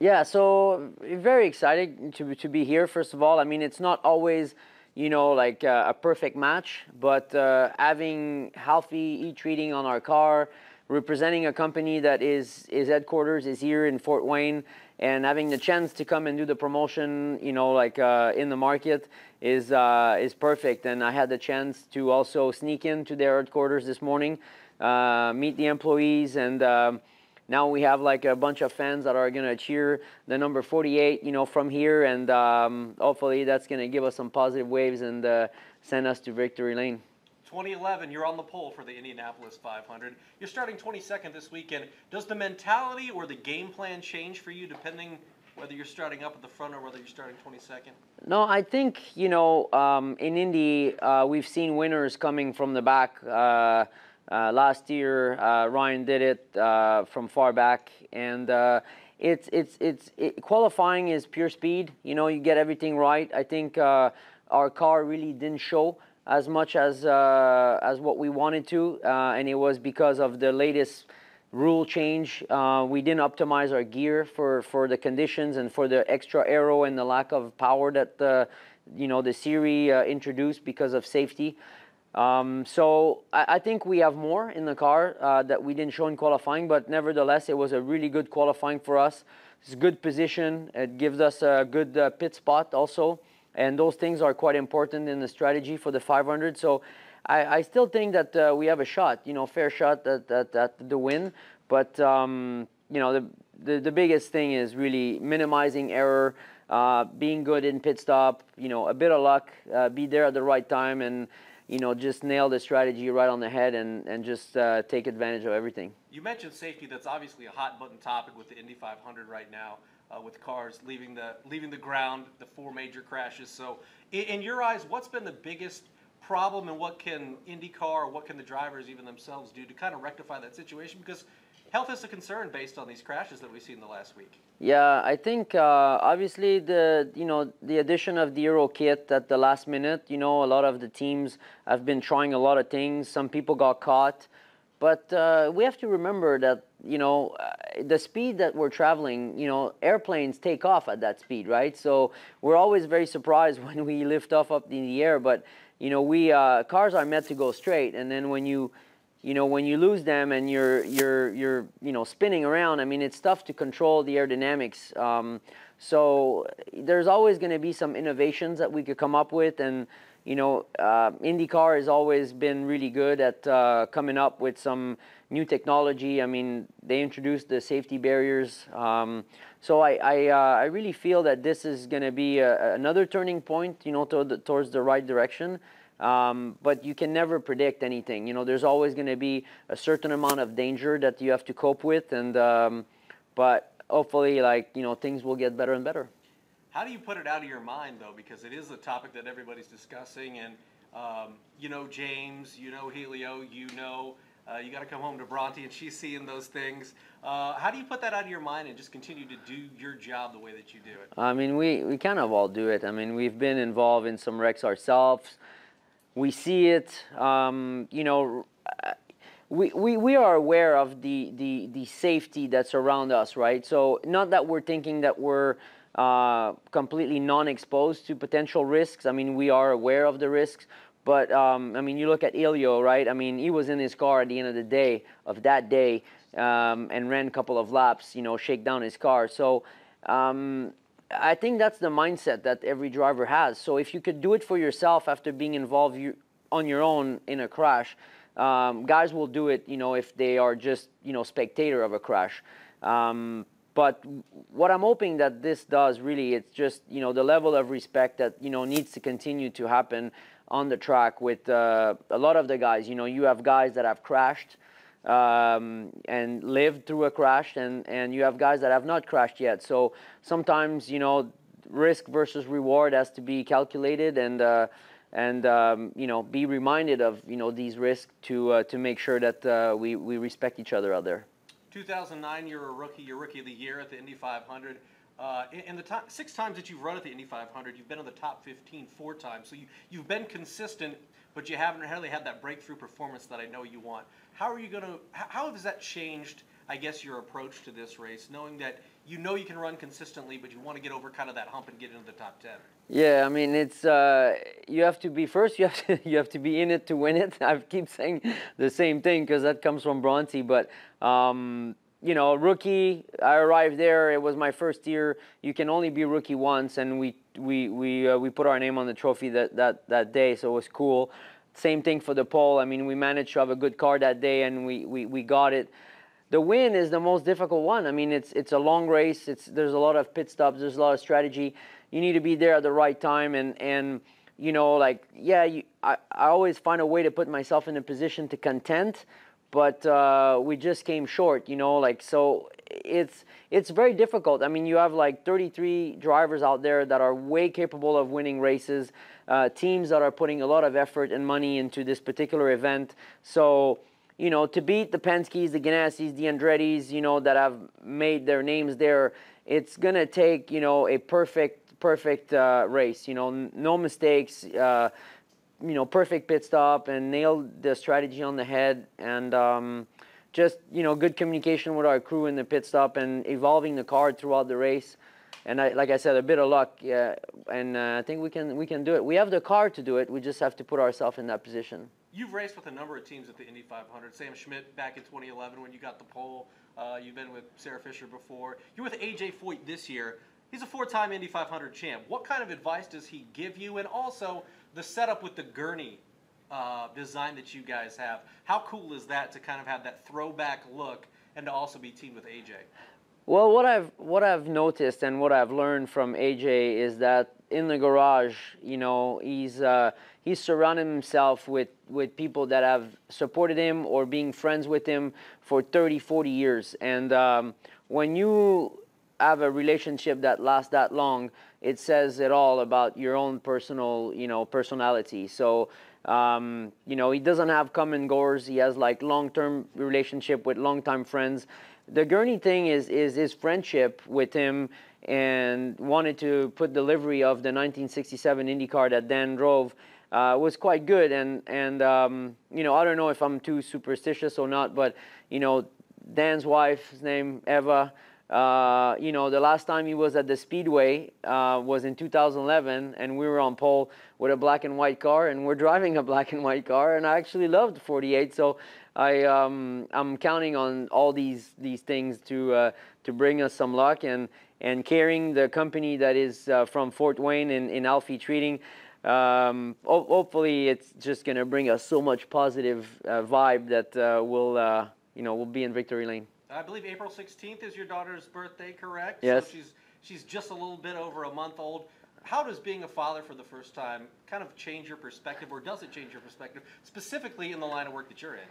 Yeah, so very excited to be here. First of all, I mean, it's not always, like a perfect match, but having healthy e-treating on our car, representing a company that is headquarters is here in Fort Wayne, and having the chance to come and do the promotion, like in the market is perfect. And I had the chance to also sneak into their headquarters this morning, meet the employees, and now we have like a bunch of fans that are going to cheer the number 48, from here, and hopefully that's going to give us some positive waves and send us to victory lane. 2011, you're on the pole for the Indianapolis 500. You're starting 22nd this weekend. Does the mentality or the game plan change for you depending whether you're starting up at the front or whether you're starting 22nd? No, I think, in Indy, we've seen winners coming from the back. Last year, Ryan did it from far back, and qualifying is pure speed. You get everything right. I think our car really didn't show as much as what we wanted to, and it was because of the latest rule change. We didn't optimize our gear for the conditions and for the extra aero and the lack of power that the series introduced because of safety. So I think we have more in the car that we didn't show in qualifying, but nevertheless, it was a really good qualifying for us. It's a good position. It gives us a good pit spot also, and those things are quite important in the strategy for the 500. So I still think that we have a shot, fair shot at the win. But the biggest thing is really minimizing error, being good in pit stop, a bit of luck, be there at the right time, and just nail the strategy right on the head and just take advantage of everything. You mentioned safety. That's obviously a hot button topic with the Indy 500 right now, with cars leaving the ground, the 4 major crashes. So in your eyes, what's been the biggest problem, and what can IndyCar, or what can the drivers even themselves do to kind of rectify that situation? Because health is a concern based on these crashes that we've seen the last week. Yeah, I think obviously the addition of the Euro kit at the last minute. A lot of the teams have been trying a lot of things. Some people got caught, but we have to remember that the speed that we're traveling. Airplanes take off at that speed, right? So we're always very surprised when we lift off up in the air. But cars are meant to go straight, and then when you lose them and you're spinning around, I mean, it's tough to control the aerodynamics. So there's always going to be some innovations that we could come up with, and IndyCar has always been really good at coming up with some new technology. I mean, they introduced the safety barriers. So I really feel that this is going to be another turning point, towards the right direction. But you can never predict anything. There's always going to be a certain amount of danger that you have to cope with, and but hopefully, things will get better and better. How do you put it out of your mind, though? Because it is a topic that everybody's discussing, and James, Helio, you got to come home to Bronte, and she's seeing those things. How do you put that out of your mind and just continue to do your job the way that you do it? I mean, we kind of all do it. I mean, we've been involved in some wrecks ourselves. We see it. We are aware of the safety that's around us, right? So not that we're thinking that we're completely non-exposed to potential risks. I mean, we are aware of the risks. But, I mean, you look at Helio, right? I mean, he was in his car at the end of the day, and ran a couple of laps, shake down his car. So I think that's the mindset that every driver has. So if you could do it for yourself after being involved on your own in a crash, guys will do it, if they are just, spectator of a crash. But what I'm hoping that this does really, it's just, the level of respect that, needs to continue to happen on the track with a lot of the guys. You have guys that have crashed and lived through a crash, and you have guys that have not crashed yet. So sometimes, risk versus reward has to be calculated, and be reminded of, these risks to make sure that we respect each other out there. 2009, you're a rookie. You're Rookie of the Year at the Indy 500. In the 6 times that you've run at the Indy 500, you've been in the top 15 4 times. So you've been consistent, but you haven't really had that breakthrough performance that I know you want. How has that changed, I guess, your approach to this race, knowing that you know you can run consistently, but you want to get over kind of that hump and get into the top 10? Yeah, I mean, it's you have to be first. You have to you have to be in it to win it. I keep saying the same thing because that comes from Bronte. But you know, rookie. I arrived there. It was my first year. You can only be rookie once, and we put our name on the trophy that day. So it was cool. Same thing for the pole. I mean, we managed to have a good car that day, and we got it. The win is the most difficult one. I mean, it's a long race. There's a lot of pit stops. There's a lot of strategy. You need to be there at the right time, and you know, like, yeah, I always find a way to put myself in a position to contend, but we just came short. You know, like, so it's very difficult. I mean, you have like 33 drivers out there that are way capable of winning races, teams that are putting a lot of effort and money into this particular event. So, you know, to beat the Penske's, the Ganassis, the Andretti's, you know, that have made their names there, it's going to take, you know, a perfect race, you know, no mistakes, you know, perfect pit stop and nail the strategy on the head, and just, you know, good communication with our crew in the pit stop and evolving the car throughout the race. And like I said, a bit of luck, yeah, and I think we can do it. We have the car to do it. We just have to put ourselves in that position. You've raced with a number of teams at the Indy 500. Sam Schmidt back in 2011 when you got the pole. You've been with Sarah Fisher before. You're with AJ Foyt this year. He's a four-time Indy 500 champ. What kind of advice does he give you? And also the setup with the gurney design that you guys have. How cool is that to kind of have that throwback look and to also be teamed with AJ? Well, what I've noticed and what I've learned from AJ is that in the garage, you know, he's surrounded himself with people that have supported him or being friends with him for 30, 40 years. And when you have a relationship that lasts that long, it says it all about your own personal, you know, personality. So, you know, he doesn't have come and goers. He has like long-term relationship with long-time friends. The gurney thing is his friendship with him, and wanted to put the livery of the 1967 IndyCar that Dan drove was quite good. And you know, I don't know if I'm too superstitious or not, but you know, Dan's wife's name Eva. You know, the last time he was at the Speedway was in 2011, and we were on pole with a black and white car, and we're driving a black and white car, and I actually loved the 48. So I'm counting on all these things to bring us some luck, and carrying the company that is from Fort Wayne in Alfie Treating. Hopefully, it's just going to bring us so much positive vibe that you know, we'll be in victory lane. I believe April 16th is your daughter's birthday, correct? Yes. So she's just a little bit over a month old. How does being a father for the first time kind of change your perspective, or does it change your perspective, specifically in the line of work that you're in?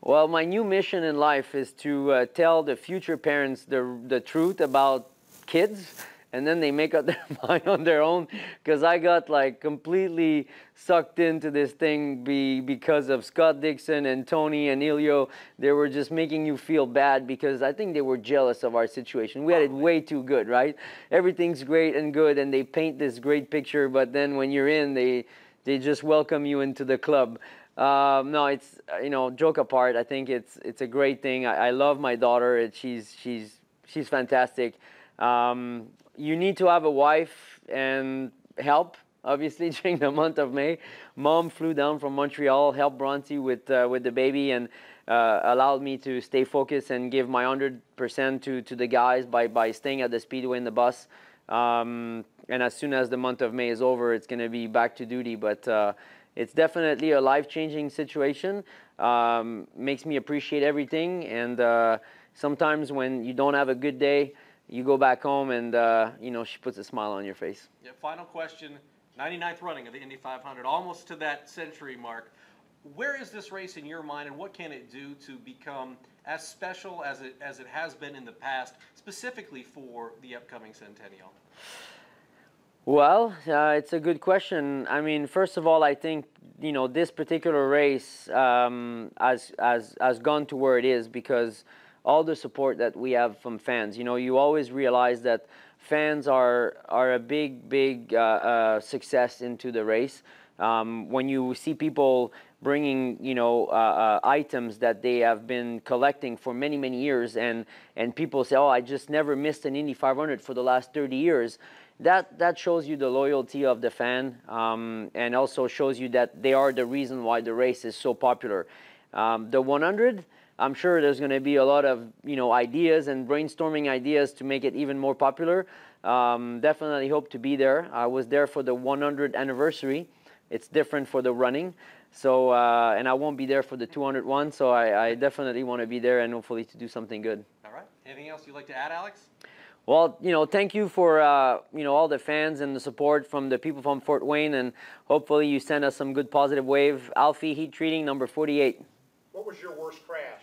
Well, my new mission in life is to tell the future parents the truth about kids, and then they make up their mind on their own, because I got like completely sucked into this thing because of Scott Dixon and Tony and Elio. They were just making you feel bad because I think they were jealous of our situation. We had it way too good, right? Everything's great and good, and they paint this great picture, but then when you're in, they just welcome you into the club. No, it's, you know, joke apart, I think it's a great thing. I love my daughter. She's fantastic. You need to have a wife and help, obviously, during the month of May. Mom flew down from Montreal, helped Bronte with the baby, and allowed me to stay focused and give my 100% to the guys by staying at the Speedway in the bus. And as soon as the month of May is over, it's going to be back to duty. But it's definitely a life-changing situation. Makes me appreciate everything. And sometimes when you don't have a good day, you go back home and, you know, she puts a smile on your face. Yeah, final question. 99th running of the Indy 500, almost to that century mark. Where is this race in your mind, and what can it do to become as special as it has been in the past, specifically for the upcoming centennial? Well, it's a good question. I mean, first of all, I think, you know, this particular race has gone to where it is because all the support that we have from fans. You know, you always realize that fans are a big success into the race. When you see people bringing, you know, items that they have been collecting for many, many years, and people say, oh, I just never missed an Indy 500 for the last 30 years. That shows you the loyalty of the fan, and also shows you that they are the reason why the race is so popular. The 100, I'm sure there's going to be a lot of, you know, ideas and brainstorming ideas to make it even more popular. Definitely hope to be there. I was there for the 100th anniversary. It's different for the running. So, and I won't be there for the 201, so I definitely want to be there and hopefully to do something good. All right. Anything else you'd like to add, Alex? Well, you know, thank you for, you know, all the fans and the support from the people from Fort Wayne, and hopefully you send us some good positive wave. Alfie, heat treating, number 48. What was your worst crash?